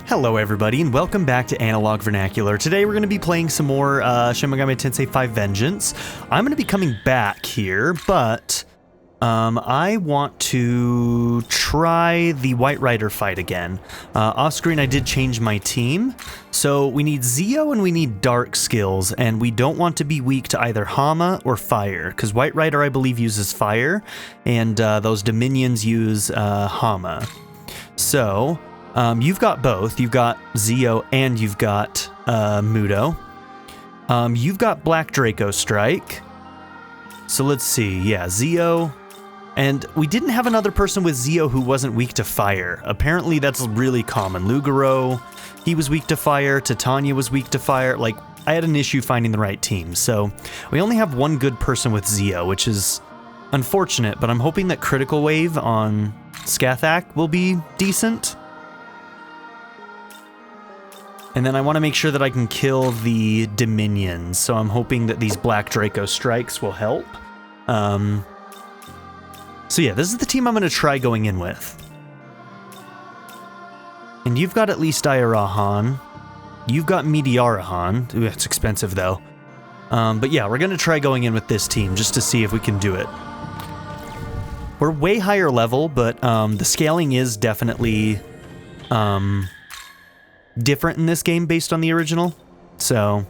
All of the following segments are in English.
Hello everybody, and welcome back to Analog Vernacular. Today we're going to be playing some more Shin Megami Tensei V Vengeance. I'm going to be coming back here, but I want to try the White Rider fight again. Off screen I did change my team, so we need Zio and we need Dark skills, and we don't want to be weak to either Hama or Fire, because White Rider I believe uses Fire, and those Dominions use Hama. So... you've got both. You've got Zio and you've got Mudo. You've got Black Draco Strike. So let's see. Yeah, Zio. And we didn't have another person with Zio who wasn't weak to fire. Apparently that's really common. Loup-garou, he was weak to fire. Titania was weak to fire. Like, I had an issue finding the right team. So we only have one good person with Zio, which is unfortunate. But I'm hoping that Critical Wave on Skathak will be decent. And then I want to make sure that I can kill the Dominions, so I'm hoping that these Black Draco Strikes will help. So yeah, this is the team I'm going to try going in with. And you've got at least Ayarahan. You've got Meteorahan. Ooh, that's expensive though. But yeah, we're going to try going in with this team just to see if we can do it. We're way higher level, but the scaling is definitely... different in this game based on the original, so...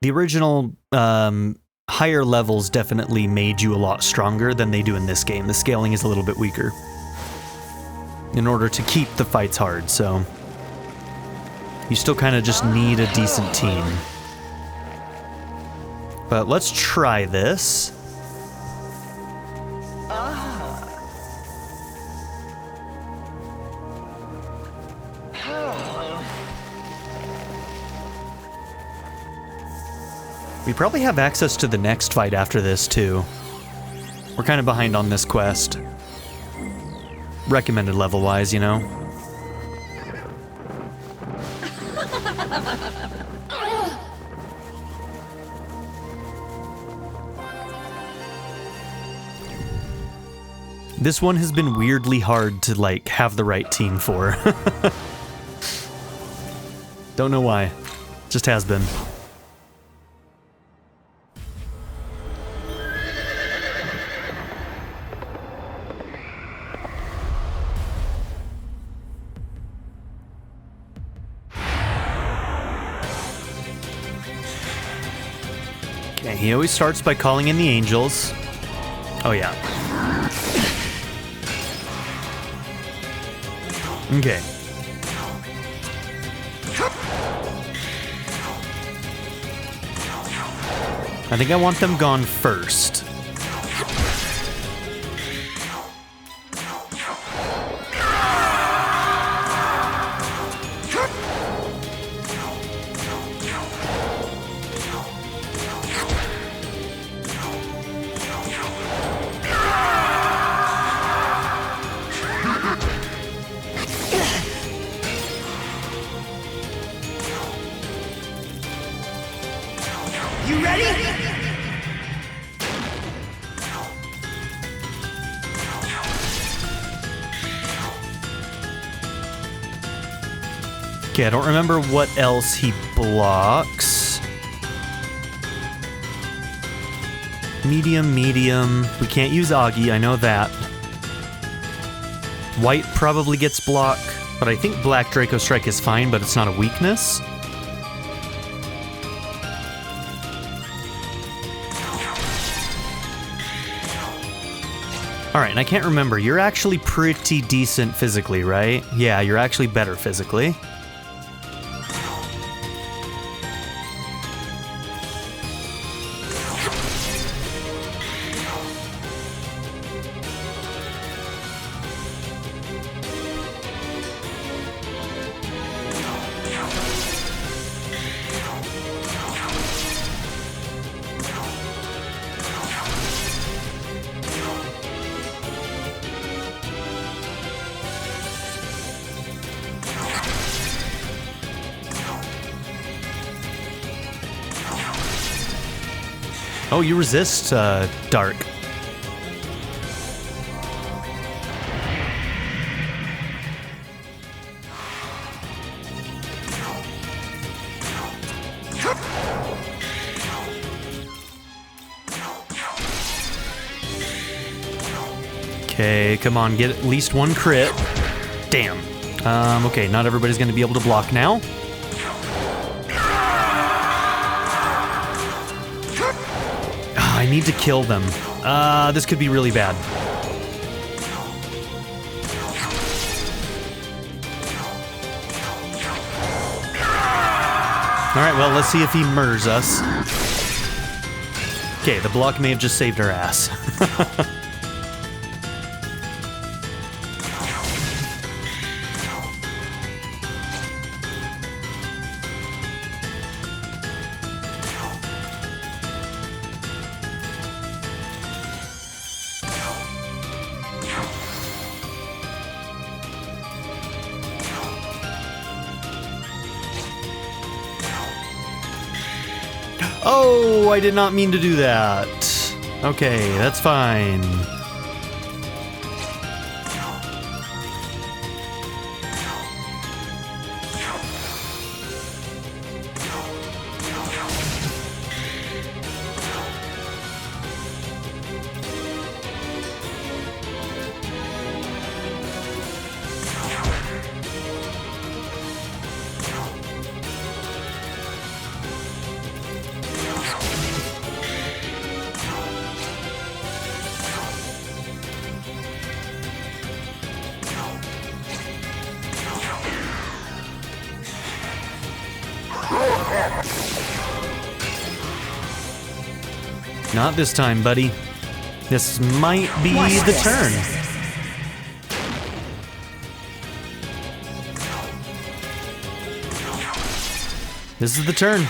The original, higher levels definitely made you a lot stronger than they do in this game. The scaling is a little bit weaker in order to keep the fights hard, so... You still kind of just need a decent team. But let's try this. We probably have access to the next fight after this, too. We're kind of behind on this quest. Recommended level-wise, you know? This one has been weirdly hard to, like, have the right team for. Don't know why. Just has been. He always starts by calling in the angels. Oh, yeah. Okay. I think I want them gone first. Okay, I don't remember what else he blocks. Medium, medium. We can't use Augie, I know that. White probably gets block, but I think Black Draco Strike is fine, but it's not a weakness. Alright, and I can't remember. You're actually pretty decent physically, right? Yeah, you're actually better physically. Oh, you resist, Dark. Okay, come on, get at least one crit. Damn. Okay, not everybody's gonna be able to block now. I need to kill them. This could be really bad. Alright, well, let's see if he murders us. Okay, the block may have just saved our ass. Oh, I did not mean to do that. Okay, that's fine. Not this time, buddy. This might be the turn. This is the turn.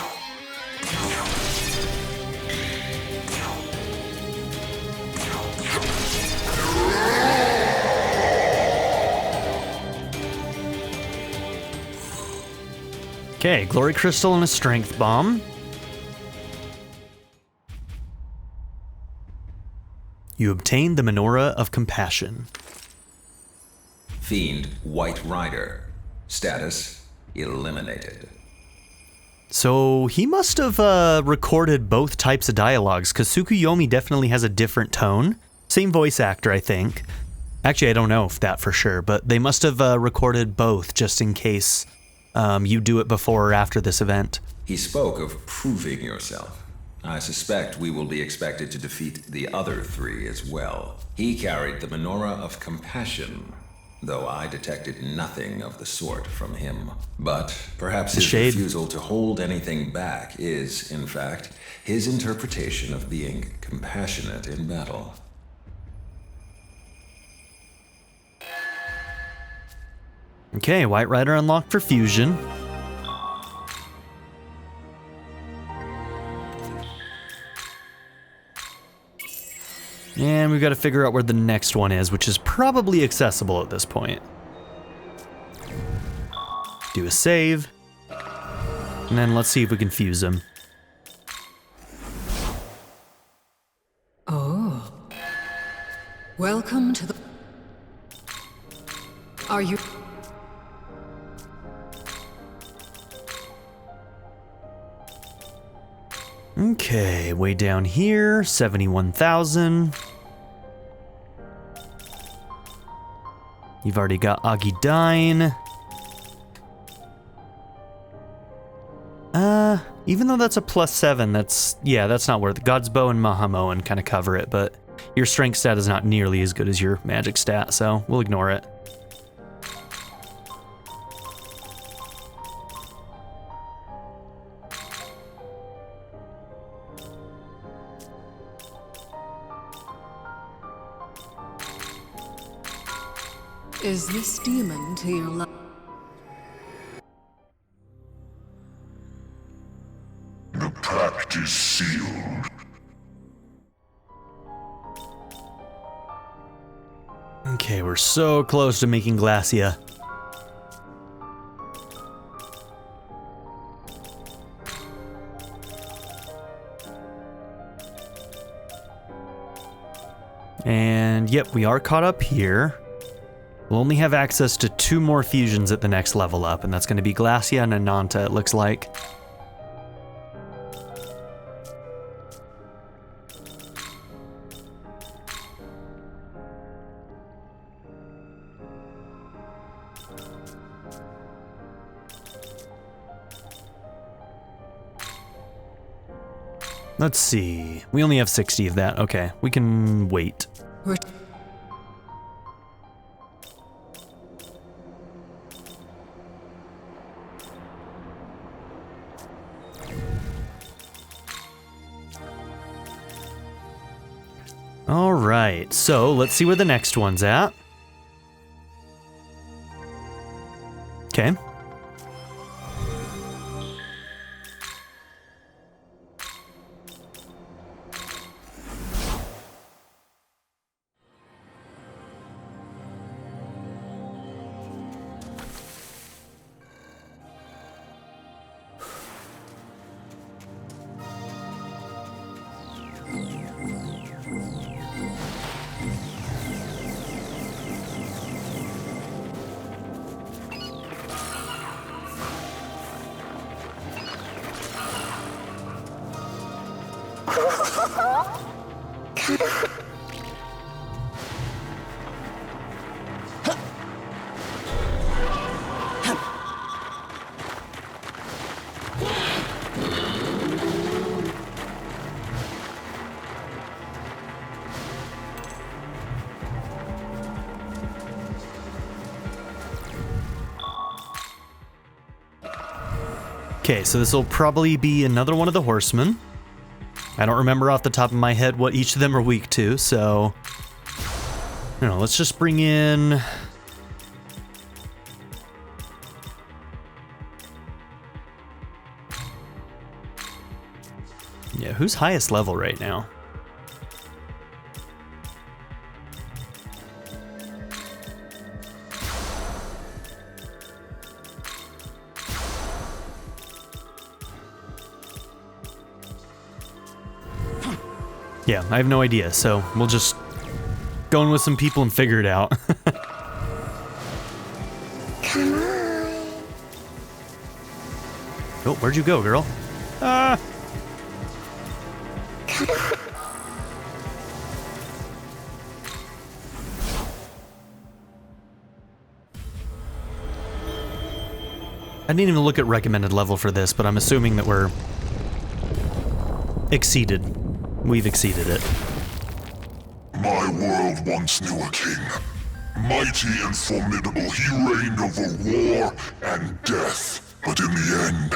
Okay, Glory Crystal and a Strength Bomb. You obtained the Menorah of Compassion. Fiend White Rider. Status eliminated. So he must have recorded both types of dialogues, because Tsukuyomi definitely has a different tone. Same voice actor, I think. Actually, I don't know if that for sure, but they must have recorded both just in case you do it before or after this event. He spoke of proving yourself. I suspect we will be expected to defeat the other three as well. He carried the Menorah of Compassion, though I detected nothing of the sort from him. But perhaps his refusal to hold anything back is, in fact, his interpretation of being compassionate in battle. Okay, White Rider unlocked for fusion. And we've got to figure out where the next one is, which is probably accessible at this point. Do a save. And then let's see if we can fuse them. Oh. Welcome to the... Are you... Okay, way down here, 71,000. You've already got Agidine. Even though that's a +7, that's not worth it. God's Bow and Mahamoan kind of cover it, but your strength stat is not nearly as good as your magic stat, so we'll ignore it. Is this demon to your love? The pact is sealed. Okay, we're so close to making Glacia. And yep, we are caught up here. We'll only have access to 2 more fusions at the next level up, and that's going to be Glacia and Ananta, it looks like. Let's see. We only have 60 of that. Okay, we can wait. All right, so let's see where the next one's at. Okay. Okay, so this will probably be another one of the horsemen. I don't remember off the top of my head what each of them are weak to, so... I don't know, let's just bring in... Yeah, who's highest level right now? Yeah, I have no idea, so we'll just go in with some people and figure it out. Come on. Oh, where'd you go, girl? Ah! I didn't even look at recommended level for this, but I'm assuming that we're exceeded. We've exceeded it. My world once knew a king. Mighty and formidable, he reigned over war and death. But in the end,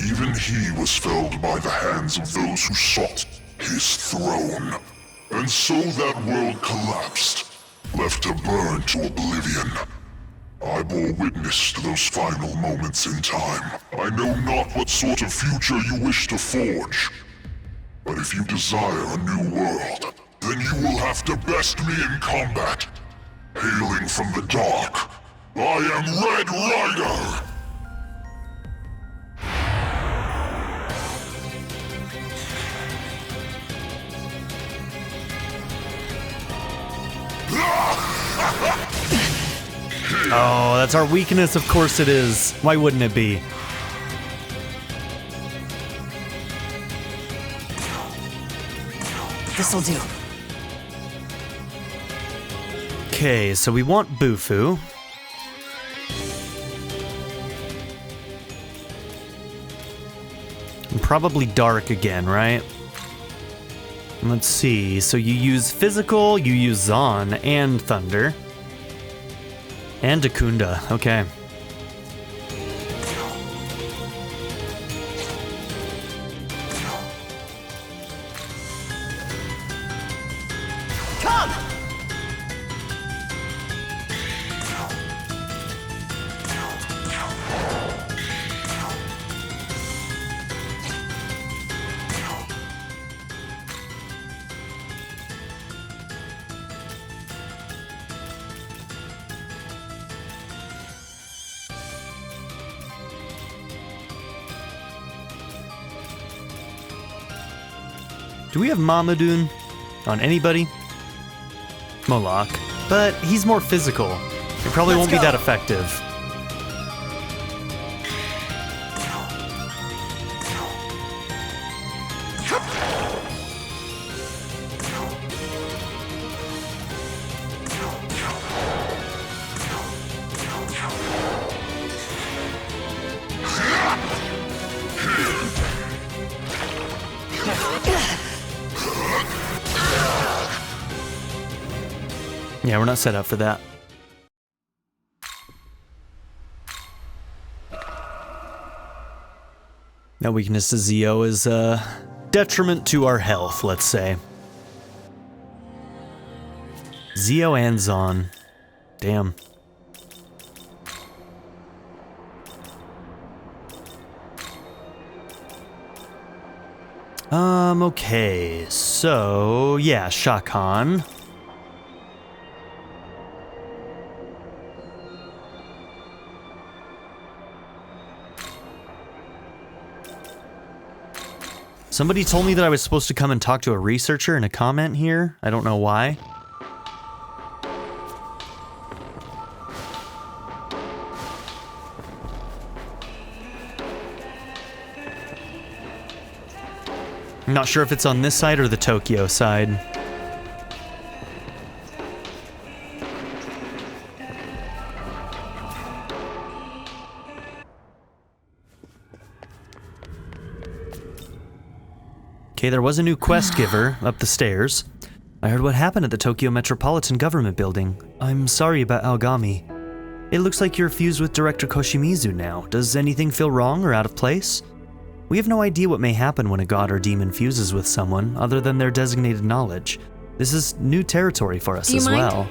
even he was felled by the hands of those who sought his throne. And so that world collapsed, left to burn to oblivion. I bore witness to those final moments in time. I know not what sort of future you wish to forge. But if you desire a new world, then you will have to best me in combat. Hailing from the dark, I am Red Rider! Oh, that's our weakness, of course it is. Why wouldn't it be? This'll do. Okay, so we want Bufu. And probably Dark again, right? Let's see, so you use Physical, you use Zon, and Thunder. And Akunda, okay. Come! Do we have Mamadun on anybody? Moloch. But he's more physical. It probably won't be that effective. Yeah, we're not set up for that. That weakness to Zio is a detriment to our health, let's say. Zio and Zon. Damn. Okay, so, yeah, Shakan. Somebody told me that I was supposed to come and talk to a researcher in a comment here. I don't know why. I'm not sure if it's on this side or the Tokyo side. Okay, there was a new quest giver up the stairs. I heard what happened at the Tokyo Metropolitan Government Building. I'm sorry about Aogami. It looks like you're fused with Director Koshimizu now. Does anything feel wrong or out of place? We have no idea what may happen when a god or demon fuses with someone, other than their designated knowledge. This is new territory for us as well.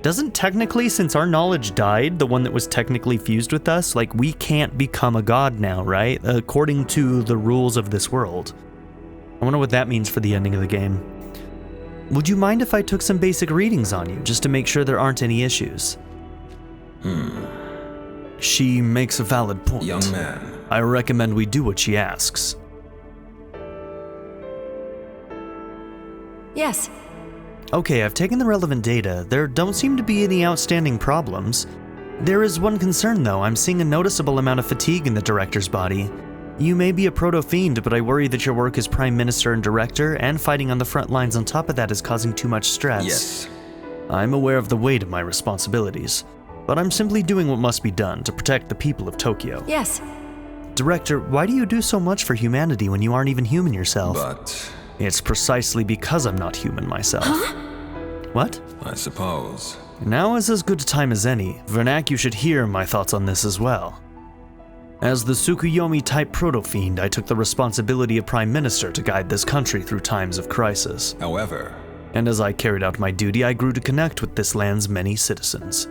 Doesn't technically, since our knowledge died, the one that was technically fused with us, like, we can't become a god now, right? According to the rules of this world. I wonder what that means for the ending of the game. Would you mind if I took some basic readings on you, just to make sure there aren't any issues? She makes a valid point. Young man. I recommend we do what she asks. Yes. Okay, I've taken the relevant data. There don't seem to be any outstanding problems. There is one concern though. I'm seeing a noticeable amount of fatigue in the director's body. You may be a proto-fiend, but I worry that your work as Prime Minister and Director, and fighting on the front lines on top of that, is causing too much stress. Yes. I'm aware of the weight of my responsibilities, but I'm simply doing what must be done to protect the people of Tokyo. Yes. Director, why do you do so much for humanity when you aren't even human yourself? But... It's precisely because I'm not human myself. Huh? What? I suppose. Now is as good a time as any. Vernac, you should hear my thoughts on this as well. As the Tsukuyomi-type proto-fiend, I took the responsibility of Prime Minister to guide this country through times of crisis. However... And as I carried out my duty, I grew to connect with this land's many citizens.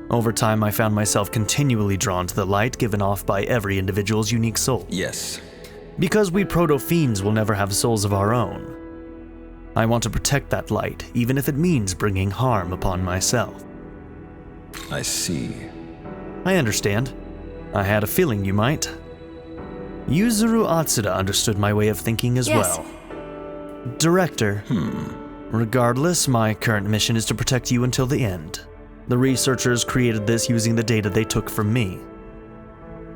Over time, I found myself continually drawn to the light given off by every individual's unique soul. Yes. Because we proto-fiends will never have souls of our own. I want to protect that light, even if it means bringing harm upon myself. I see. I understand. I had a feeling you might. Yuzuru Atsuda understood my way of thinking as well. Director. Regardless, my current mission is to protect you until the end. The researchers created this using the data they took from me.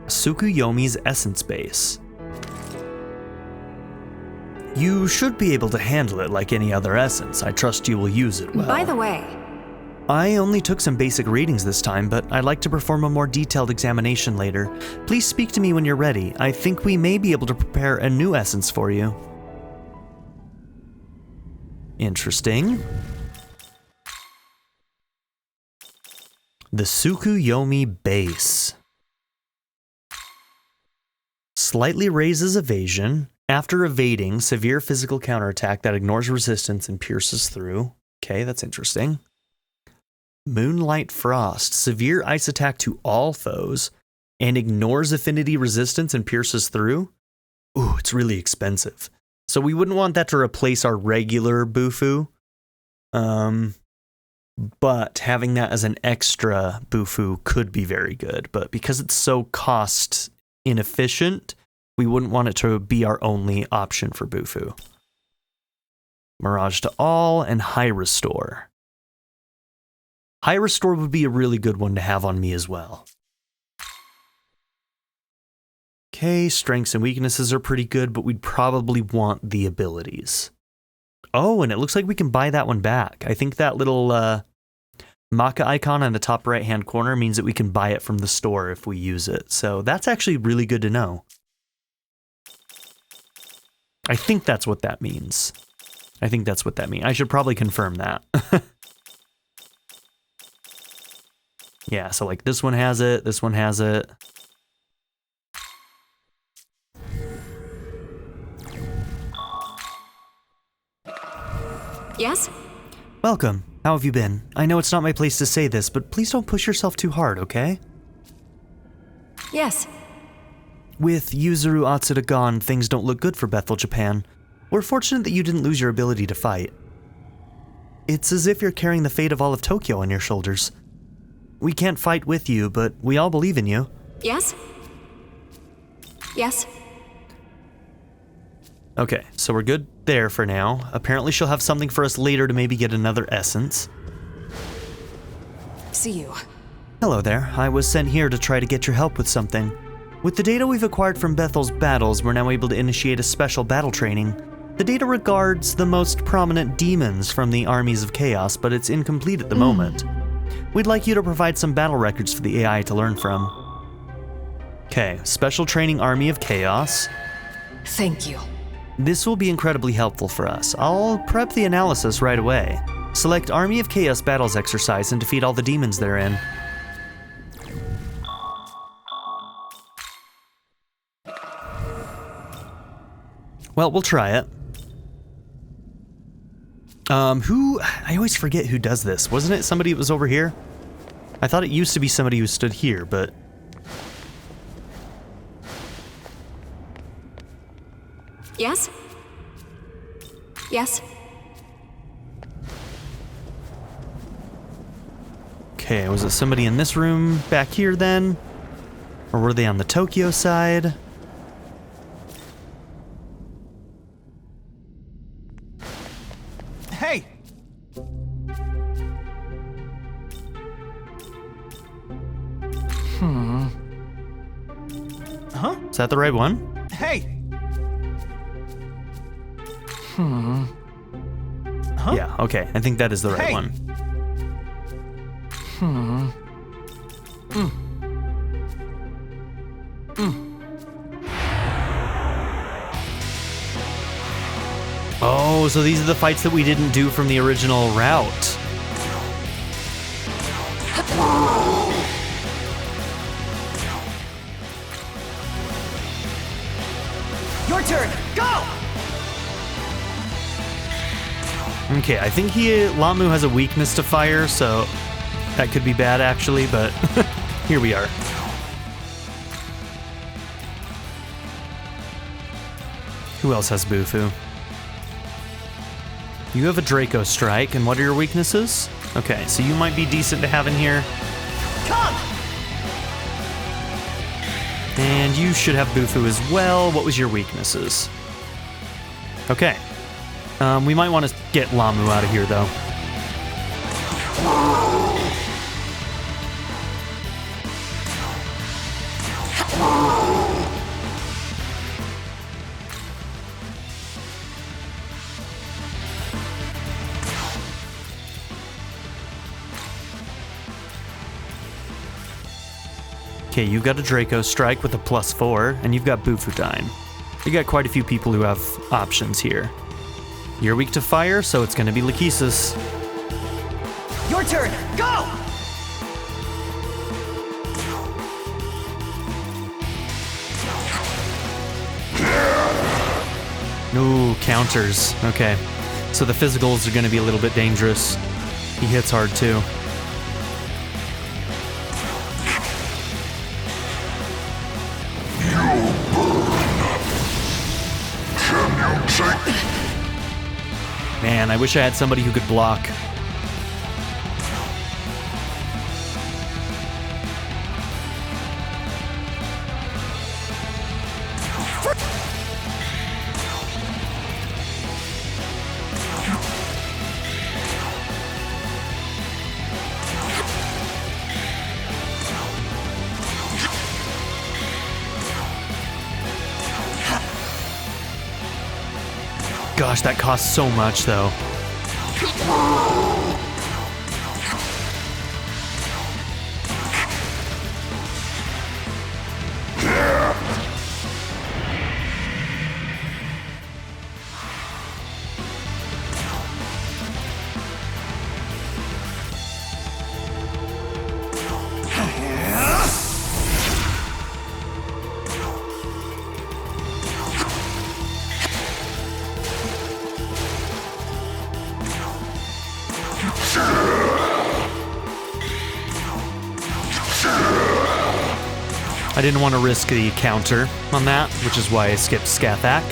Tsukuyomi's essence base. You should be able to handle it like any other essence. I trust you will use it well. By the way, I only took some basic readings this time, but I'd like to perform a more detailed examination later. Please speak to me when you're ready. I think we may be able to prepare a new essence for you. Interesting. The Tsukuyomi base. Slightly raises evasion. After evading, severe physical counterattack that ignores resistance and pierces through. Okay, that's interesting. Moonlight Frost. Severe ice attack to all foes and ignores affinity resistance and pierces through. Ooh, it's really expensive. So we wouldn't want that to replace our regular Bufu. But having that as an extra Bufu could be very good. But because it's so cost inefficient, we wouldn't want it to be our only option for Bufu. Mirage to all and High Restore. High Restore would be a really good one to have on me as well. Okay, strengths and weaknesses are pretty good, but we'd probably want the abilities. Oh, and it looks like we can buy that one back. I think that little Maca icon in the top right-hand corner means that we can buy it from the store if we use it. So that's actually really good to know. I think that's what that means. I should probably confirm that. Yeah, so like this one has it, this one has it. Yes? Welcome. How have you been? I know it's not my place to say this, but please don't push yourself too hard, okay? Yes. With Yuzuru Atsuda gone, things don't look good for Bethel, Japan. We're fortunate that you didn't lose your ability to fight. It's as if you're carrying the fate of all of Tokyo on your shoulders. We can't fight with you, but we all believe in you. Yes? Yes. Okay, so we're good there for now. Apparently she'll have something for us later to maybe get another essence. See you. Hello there. I was sent here to try to get your help with something. With the data we've acquired from Bethel's battles, we're now able to initiate a special battle training. The data regards the most prominent demons from the armies of chaos, but it's incomplete at the moment. We'd like you to provide some battle records for the AI to learn from. Okay, Special Training Army of Chaos. Thank you. This will be incredibly helpful for us. I'll prep the analysis right away. Select Army of Chaos Battles exercise and defeat all the demons therein. Well, we'll try it. I always forget who does this. Wasn't it somebody that was over here? I thought it used to be somebody who stood here, but... Yes? Yes? Okay, was it somebody in this room back here then? Or were they on the Tokyo side? Hey! Huh? Is that the right one? Hey! Huh? Yeah, okay. I think that is the right Hey! one. Oh, so these are the fights that we didn't do from the original route. Your turn! Go! Okay, I think Lamu has a weakness to fire, so that could be bad actually, but here we are. Who else has Bufu? You have a Draco Strike, and what are your weaknesses? Okay, so you might be decent to have in here. Come! And you should have Bufu as well. What was your weaknesses? Okay. We might want to get Lamu out of here, though. Okay, you've got a Draco Strike with a +4, and you've got Bufutine. You got quite a few people who have options here. You're weak to fire, so it's going to be Lachesis. Your turn! Go! Ooh, counters. Okay. So the physicals are going to be a little bit dangerous. He hits hard, too. Man, I wish I had somebody who could block. Gosh, that costs so much, though. I didn't want to risk the counter on that, which is why I skipped Scathach.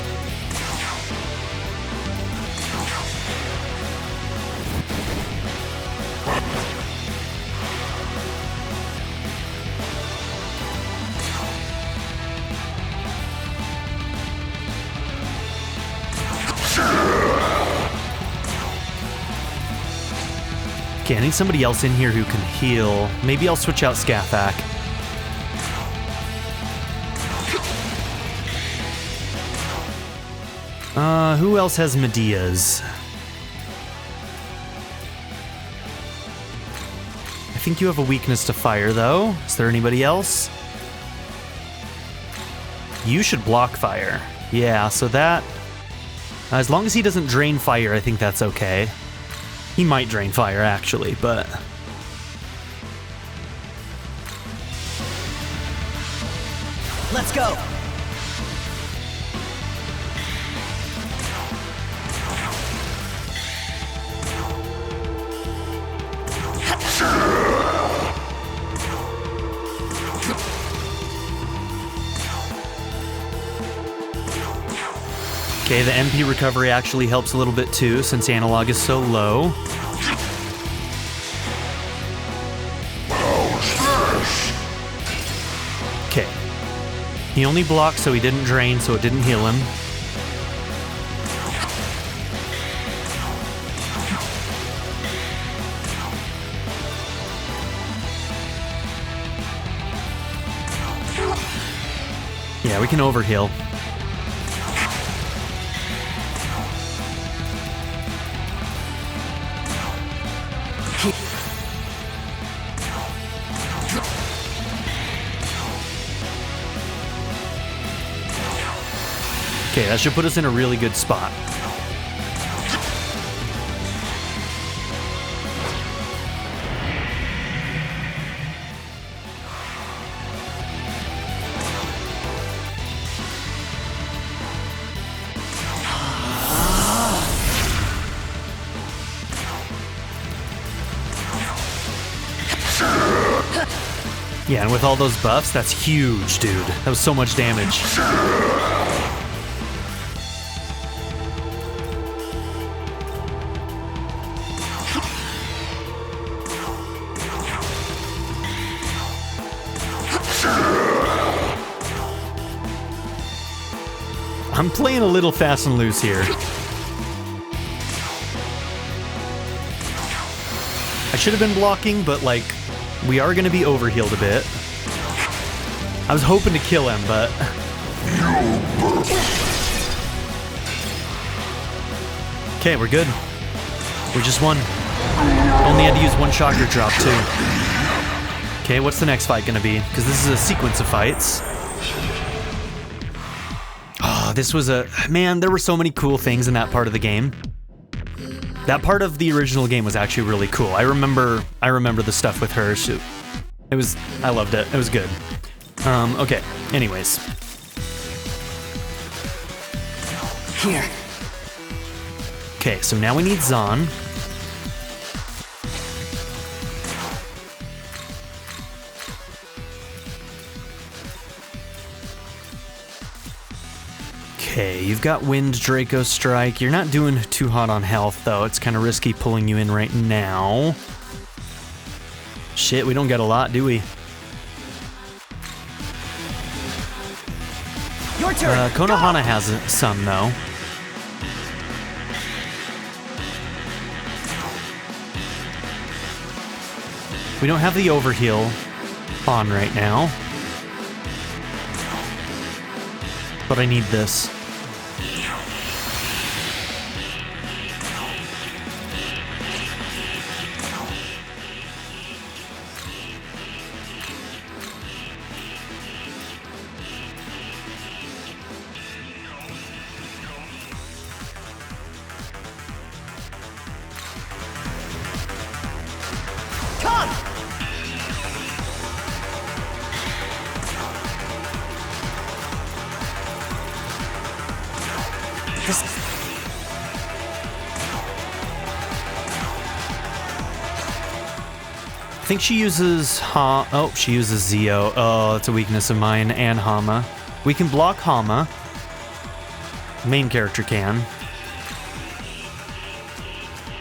Okay, I need somebody else in here who can heal. Maybe I'll switch out Scathach. Who else has Medeas? I think you have a weakness to fire, though. Is there anybody else? You should block fire. Yeah, so that... as long as he doesn't drain fire, I think that's okay. He might drain fire, actually, but... Let's go! Okay, the MP recovery actually helps a little bit too, since analog is so low. Okay. He only blocked, so he didn't drain, so it didn't heal him. Yeah, we can overheal. Okay, that should put us in a really good spot. Yeah, and with all those buffs, that's huge, dude. That was so much damage. I'm playing a little fast and loose here. I should have been blocking, but like, we are going to be overhealed a bit. I was hoping to kill him, but... Okay, we're good. We just won. Only had to use one chakra drop, too. Okay, what's the next fight going to be? Because this is a sequence of fights. Oh, this was a... Man, there were so many cool things in that part of the game. That part of the original game was actually really cool. I remember the stuff with her. It was... I loved it. It was good. Okay. Anyways. Here. Okay, so now we need Zahn. Okay, you've got Wind Draco Strike. You're not doing too hot on health, though. It's kind of risky pulling you in right now. Shit, we don't get a lot, do we? Your turn. Konohana has some, though. We don't have the overheal on right now. But I need this. I think she uses oh, she uses Zio. Oh, that's a weakness of mine, and Hama. We can block Hama. Main character can.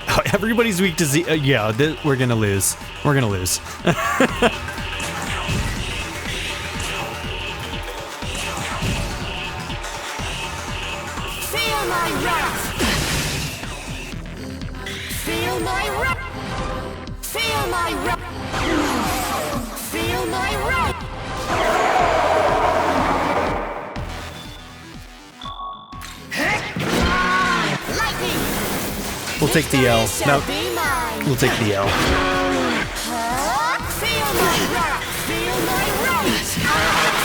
Oh, everybody's weak to Zio. Yeah, we're gonna lose. We're gonna lose. Feel my wrath! Feel my wrath! Feel my wrath! Feel my wrath! Lightning! We'll take the L. Victory No, shall be mine. we'll take the L. Feel my wrath! Feel my wrath!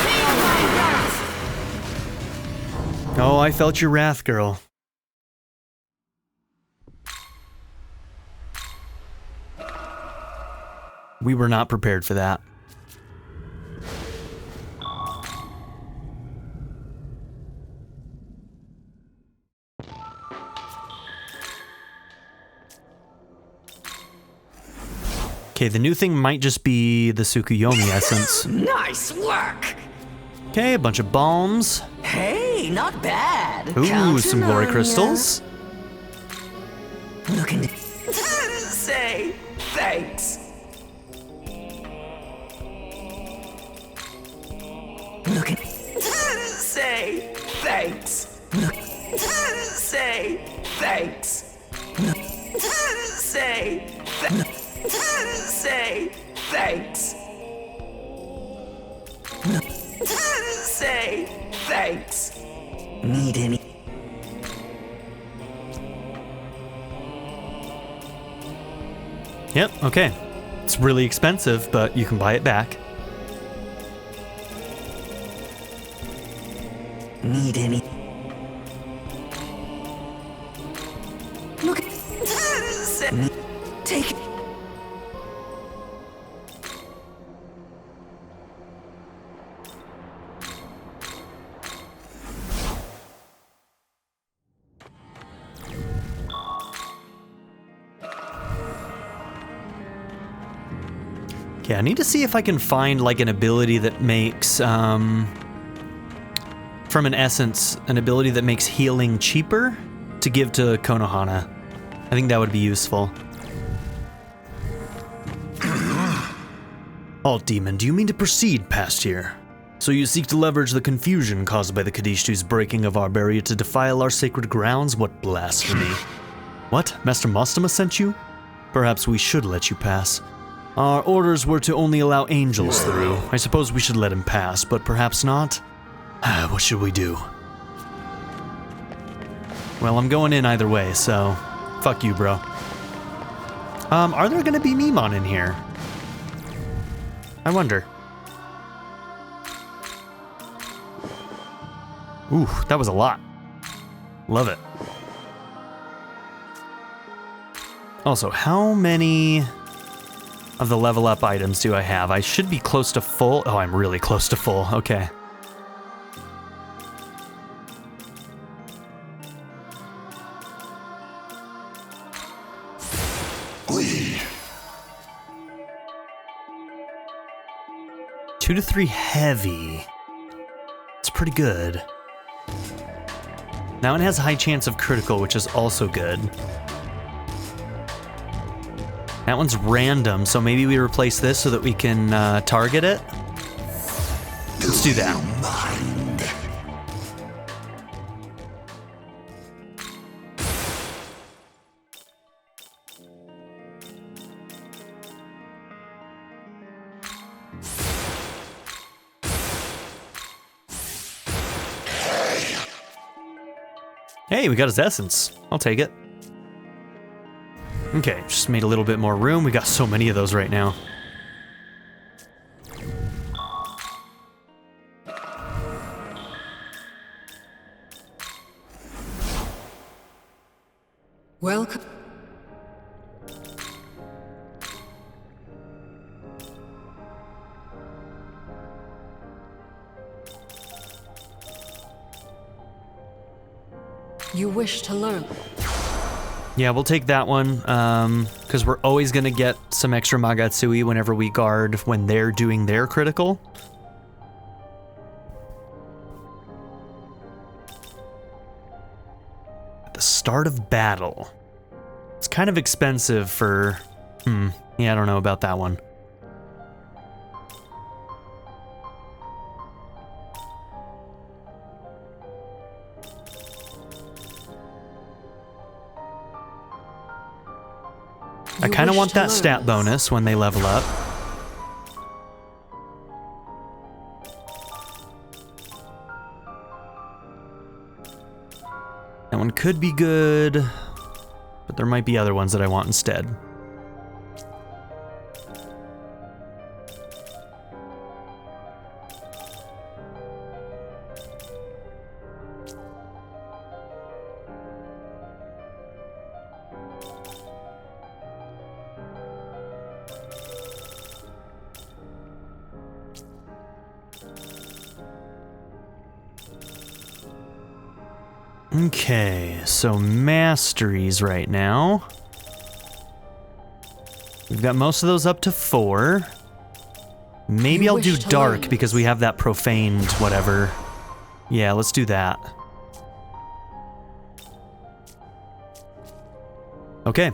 Feel my wrath! Oh, I felt your wrath, girl. We were not prepared for that. Okay, the new thing might just be the Tsukuyomi essence. Nice work! Okay, a bunch of bombs. Hey, not bad. Ooh, some glory crystals. Looking to say thanks. Looking say thanks. Say thanks. Say say thanks. Say thanks. Need any? Yep, okay. It's really expensive, but you can buy it back. Need any? Look. Take it. Okay, I need to see if I can find like an ability that makes, from an essence, an ability that makes healing cheaper to give to Konohana. I think that would be useful. Alt Demon, do you mean to proceed past here? So you seek to leverage the confusion caused by the Qadištu's breaking of our barrier to defile our sacred grounds? What blasphemy. What? Master Mostama sent you? Perhaps we should let you pass. Our orders were to only allow angels through. I suppose we should let him pass, but perhaps not? What should we do? Well, I'm going in either way, so fuck you, bro. Are there gonna be Mimon in here? I wonder. Ooh, that was a lot. Love it. Also, how many of the level up items do I have? I should be close to full. Oh, I'm really close to full. Okay. Glee. 2 to 3 heavy. It's pretty good. Now it has a high chance of critical, which is also good. That one's random, so maybe we replace this so that we can target it. Let's do that. Hey, we got his essence. I'll take it. Okay, just made a little bit more room. We got so many of those right now. Welcome. You wish to learn. Yeah, we'll take that one, because we're always going to get some extra Magatsui whenever we guard when they're doing their critical. At the start of battle. It's kind of expensive for... yeah, I don't know about that one. I kind of want that stat bonus when they level up. That one could be good, but there might be other ones that I want instead. Okay, so masteries right now. We've got most of those up to 4. Maybe I'll do dark because we have that profaned whatever. Yeah, let's do that. Okay.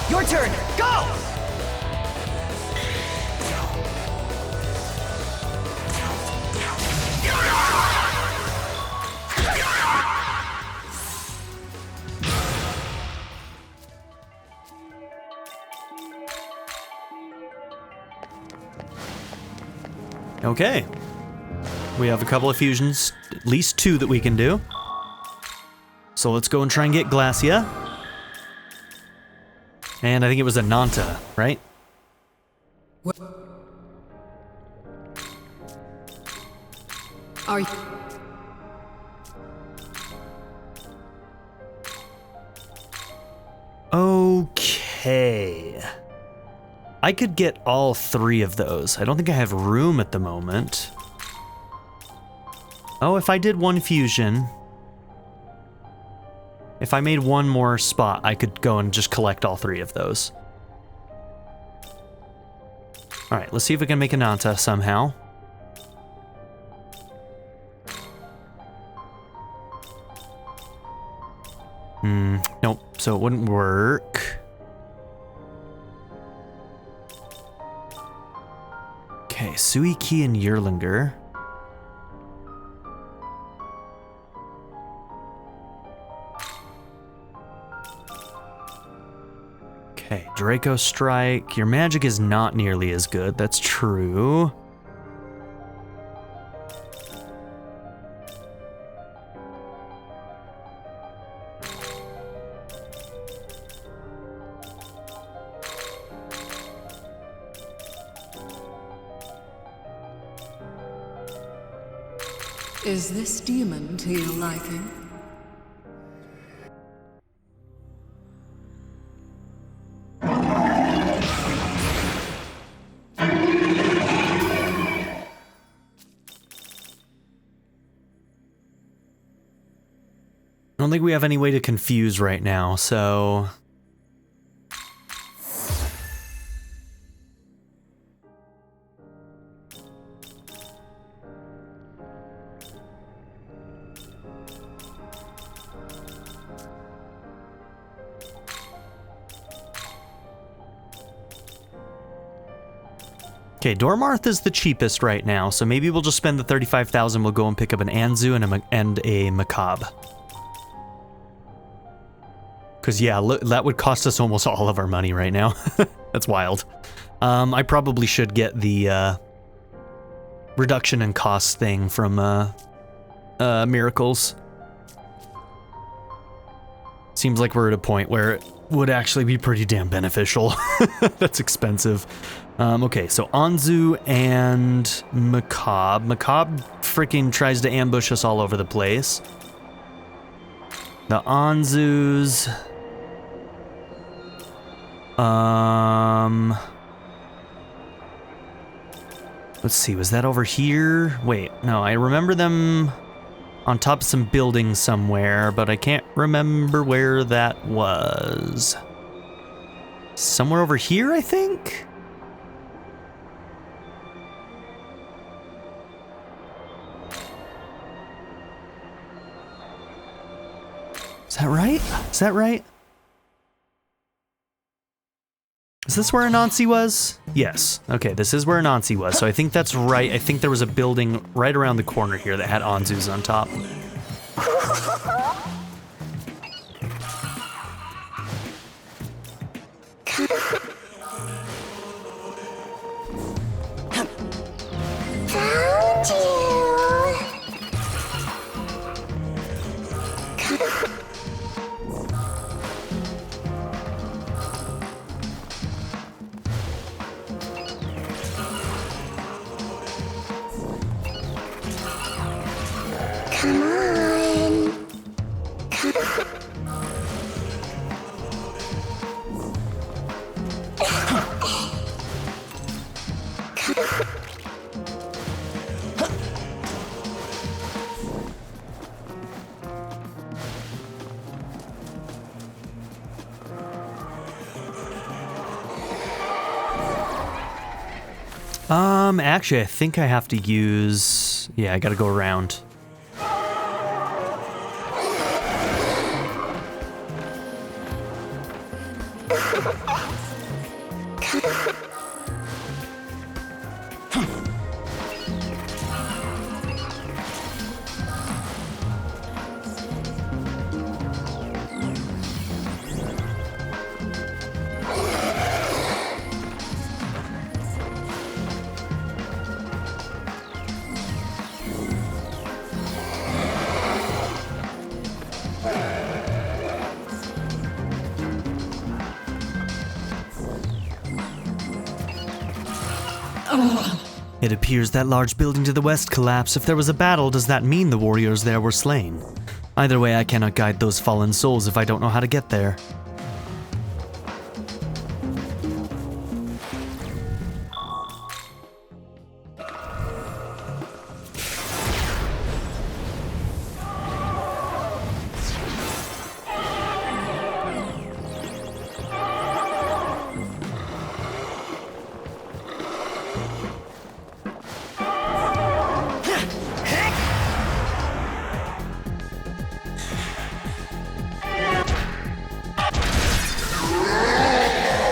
Your turn. Go! Okay. We have a couple of fusions, at least 2 that we can do. So let's go and try and get Glacia. And I think it was a Nanta, right? What? Are you... Okay. I could get all 3 of those. I don't think I have room at the moment. Oh, if I did 1 fusion... If I made 1 more spot, I could go and just collect all 3 of those. Alright, let's see if we can make a Nanta somehow. Nope, so it wouldn't work. Okay, Suiki and Yerlinger. Okay, Draco Strike. Your magic is not nearly as good, that's true. Is this demon to your liking? I don't think we have any way to confuse right now, so... Okay, Dormarth is the cheapest right now, so maybe we'll just spend the 35,000, we'll go and pick up an Anzu and a Macabre. Because, yeah, that would cost us almost all of our money right now. That's wild. I probably should get the reduction in cost thing from Miracles. Seems like we're at a point where it would actually be pretty damn beneficial. That's expensive. Okay, so Anzu and Macabre. Macabre freaking tries to ambush us all over the place. The Anzus... Let's see, was that over here? Wait, no, I remember them on top of some building somewhere, but I can't remember where that was. Somewhere over here, I think? Is that right? Is that right? Is this where Anansi was? Yes. Okay, this is where Anansi was, so I think that's right. I think there was a building right around the corner here that had Anzus on top. Found you. Come on. Actually, I think I have to use... Yeah, I gotta go around. It appears that large building to the west collapsed. If there was a battle, does that mean the warriors there were slain? Either way, I cannot guide those fallen souls if I don't know how to get there.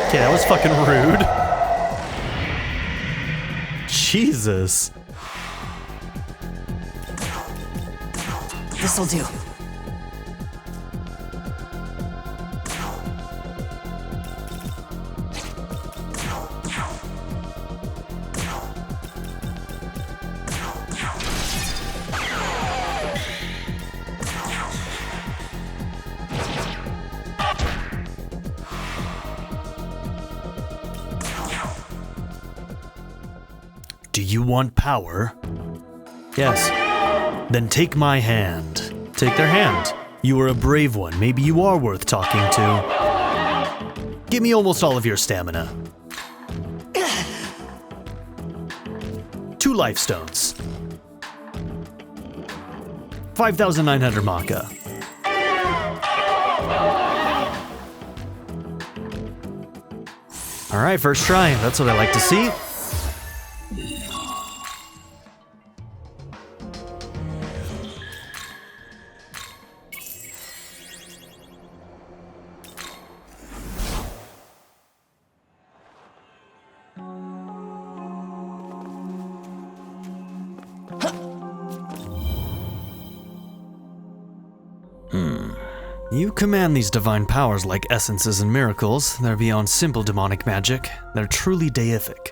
Okay, that was fucking rude. Jesus. This'll do. Do you want power? Yes. Then take my hand. Take their hand. You are a brave one. Maybe you are worth talking to. Give me almost all of your stamina. 2 life stones. 5,900 Maka. Alright, first try. That's what I like to see. You command these divine powers like essences and miracles. They're beyond simple demonic magic. They're truly deific.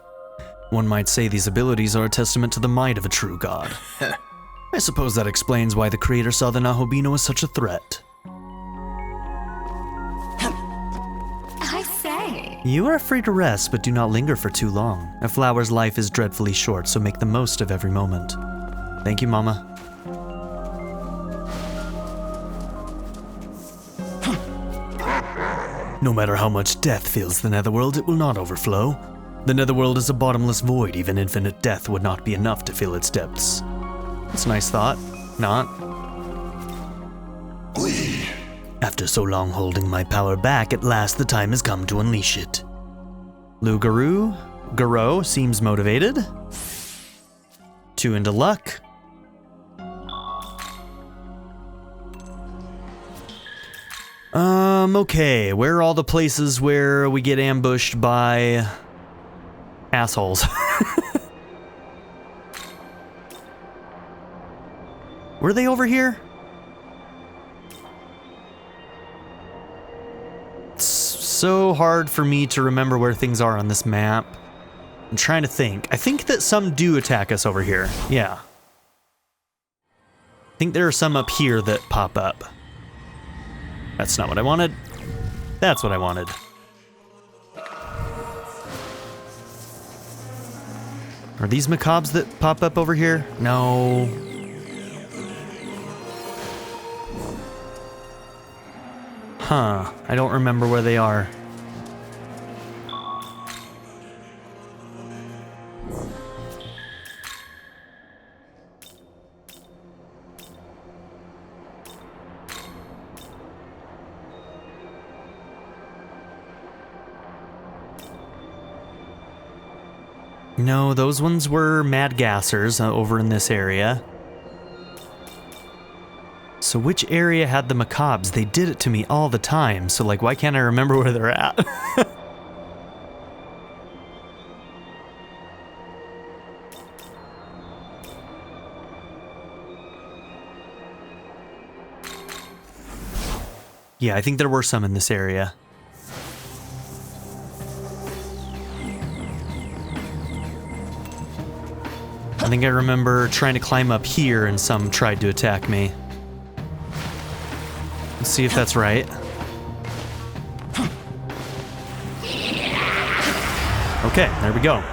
One might say these abilities are a testament to the might of a true god. I suppose that explains why the creator saw the Nahobino as such a threat. I say. You are free to rest, but do not linger for too long. A flower's life is dreadfully short, so make the most of every moment. Thank you, Mama. No matter how much death fills the netherworld, it will not overflow. The netherworld is a bottomless void. Even infinite death would not be enough to fill its depths. That's a nice thought. Not. After so long holding my power back, at last the time has come to unleash it. Loup-garou seems motivated. 2 into luck. Okay, where are all the places where we get ambushed by assholes? Were they over here? It's so hard for me to remember where things are on this map. I'm trying to think. I think that some do attack us over here. Yeah. I think there are some up here that pop up. That's not what I wanted. That's what I wanted. Are these Macabres that pop up over here? No. Huh. I don't remember where they are. No, those ones were mad gassers over in this area. So which area had the Macabres? They did it to me all the time, so like, why can't I remember where they're at? Yeah, I think there were some in this area. I think I remember trying to climb up here and some tried to attack me. Let's see if that's right. Okay, there we go.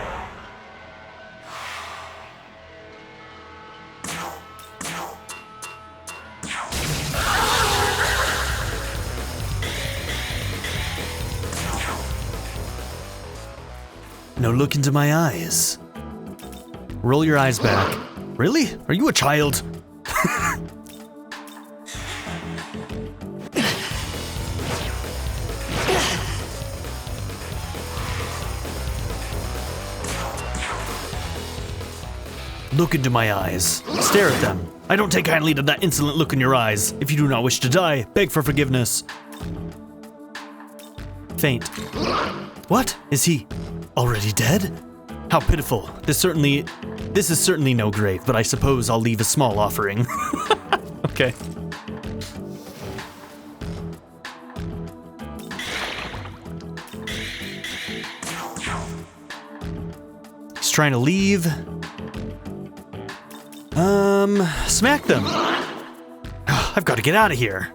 Now look into my eyes. Roll your eyes back. Really? Are you a child? Look into my eyes. Stare at them. I don't take kindly to that insolent look in your eyes. If you do not wish to die, beg for forgiveness. Faint. What? Is he already dead? How pitiful. This is certainly no grave, but I suppose I'll leave a small offering. Okay. He's trying to leave. Smack them. I've got to get out of here.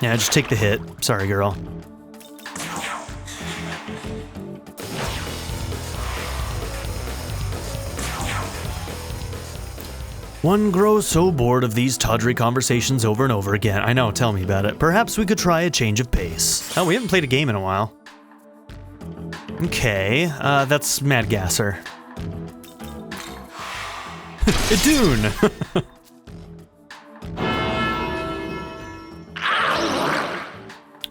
Yeah, just take the hit. Sorry, girl. One grows so bored of these tawdry conversations over and over again. I know, tell me about it. Perhaps we could try a change of pace. Oh, we haven't played a game in a while. Okay, that's Mad Gasser. Dune!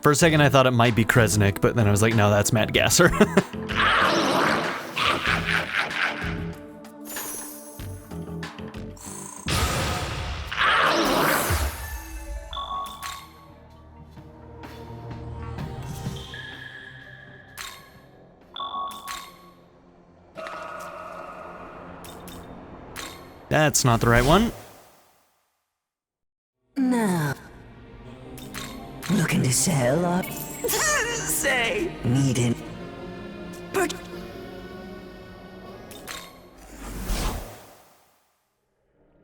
For a second I thought it might be Kresnik, but then I was like, no, that's Mad Gasser. That's not the right one. Now, looking to sell or say needing.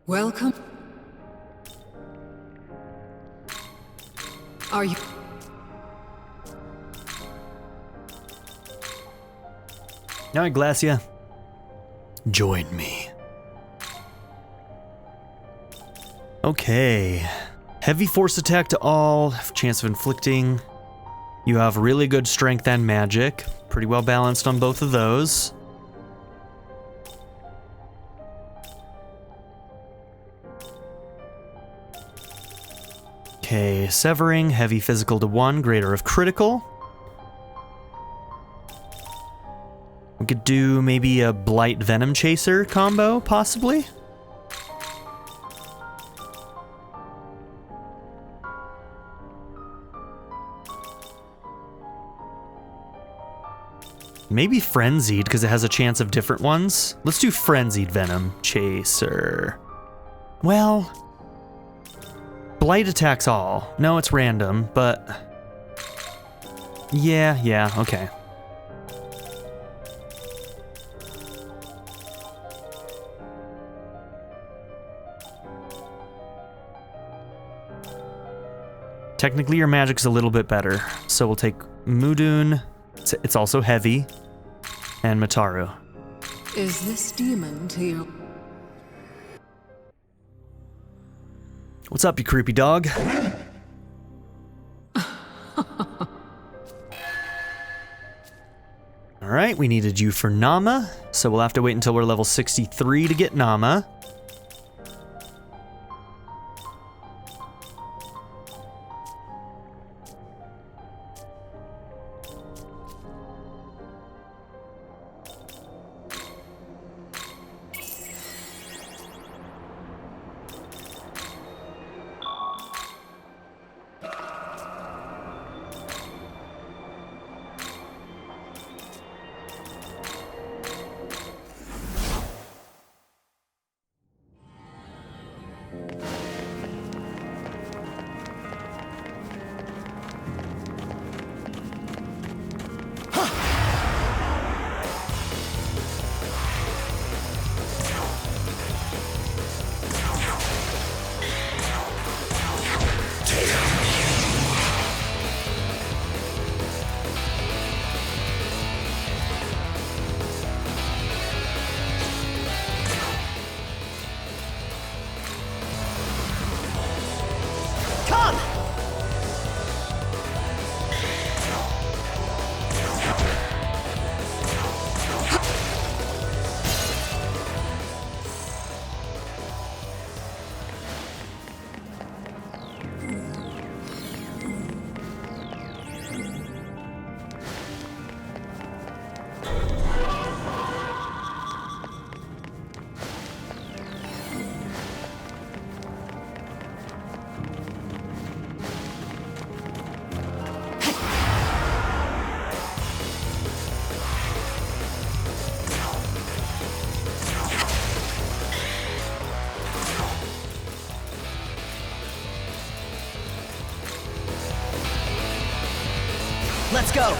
Welcome. Are you... Now, Glacia, join me. Okay. Heavy force attack to all, chance of inflicting. You have really good strength and magic. Pretty well balanced on both of those. Okay, severing, heavy physical to 1, greater of critical. We could do maybe a Blight Venom Chaser combo, possibly. Maybe Frenzied, because it has a chance of different ones. Let's do Frenzied Venom Chaser. Well, Blight attacks all. No, it's random, but... Yeah, okay. Technically, your magic's a little bit better. So we'll take Mudun. It's also heavy. And Mataru. Is this demon to you? What's up, you creepy dog? Alright, we needed you for Nama, so we'll have to wait until we're level 63 to get Nama. Let's go!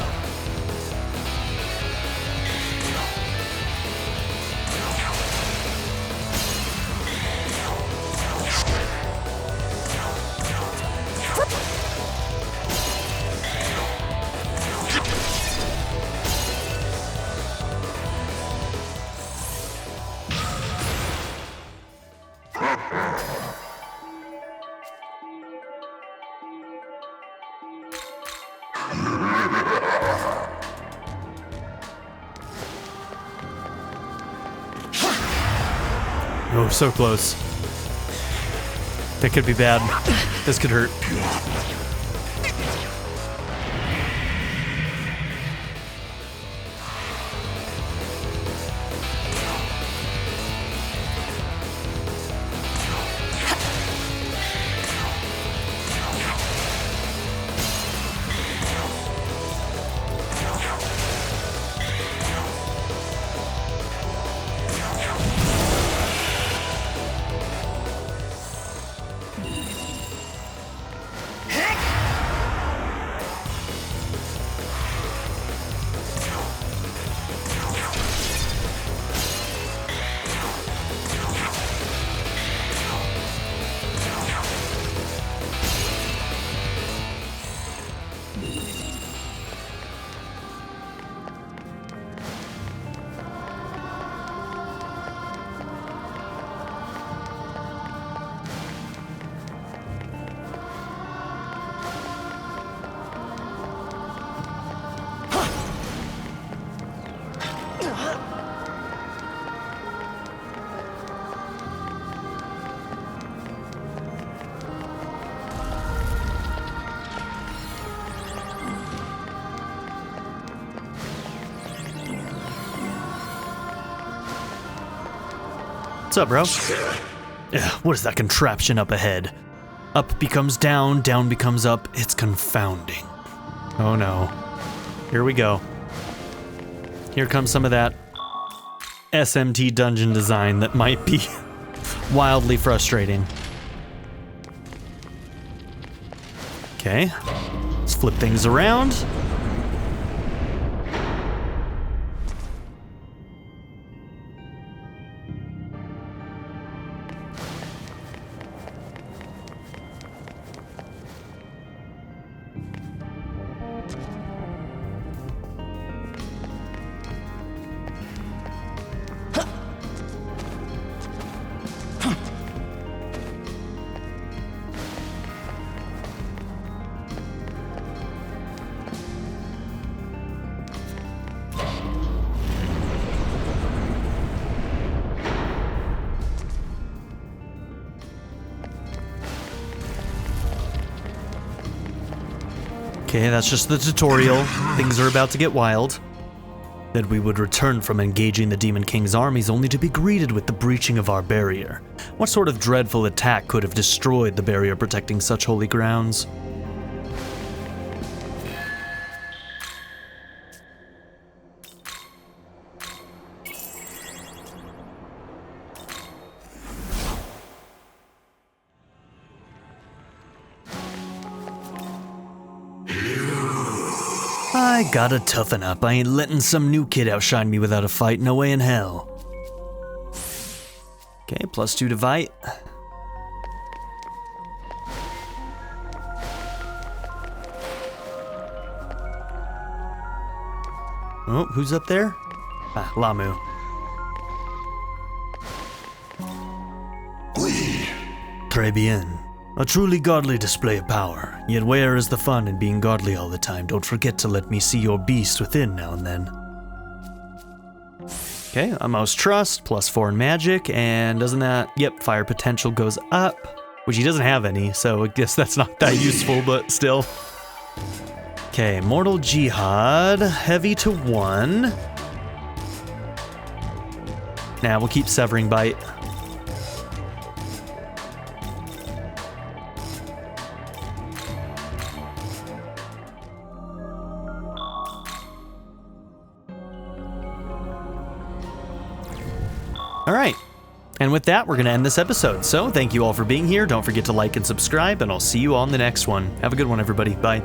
Oh, so close. That could be bad. This could hurt. What's up, bro? What is that contraption up ahead? Up becomes down, down becomes up. It's confounding. Oh no. Here we go. Here comes some of that SMT dungeon design that might be wildly frustrating. Okay. Let's flip things around. Okay, that's just the tutorial. Things are about to get wild. That we would return from engaging the Demon King's armies only to be greeted with the breaching of our barrier. What sort of dreadful attack could have destroyed the barrier protecting such holy grounds? I gotta toughen up. I ain't letting some new kid outshine me without a fight. No way in hell. Okay, +2 to fight. Oh, who's up there? Ah, Lamu. Très bien. A truly godly display of power. Yet where is the fun in being godly all the time? Don't forget to let me see your beast within now and then. Okay, Amos Trust, +4 in magic, and doesn't that... Yep, fire potential goes up, which he doesn't have any, so I guess that's not that useful, but still. Okay, Mortal Jihad, heavy to 1. Nah, we'll keep Severing Bite. All right, and with that, we're going to end this episode. So thank you all for being here. Don't forget to like and subscribe, and I'll see you all in the next one. Have a good one, everybody. Bye.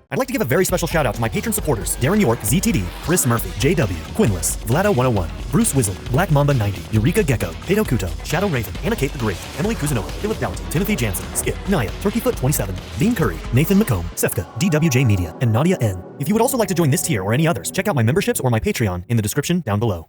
I'd like to give a very special shout out to my patron supporters: Darren York, ZTD, Chris Murphy, JW, Quinless, Vlado101, Bruce Wizzle, Black Mamba 90, Eureka Gecko, Pato Kuto, Shadow Raven, Anna Kate the Great, Emily Kuzanova, Philip Dalton, Timothy Jansen, Skip, Naya, Turkeyfoot 27, Dean Curry, Nathan McComb, Sefka, DWJ Media, and Nadia N. If you would also like to join this tier or any others, check out my memberships or my Patreon in the description down below.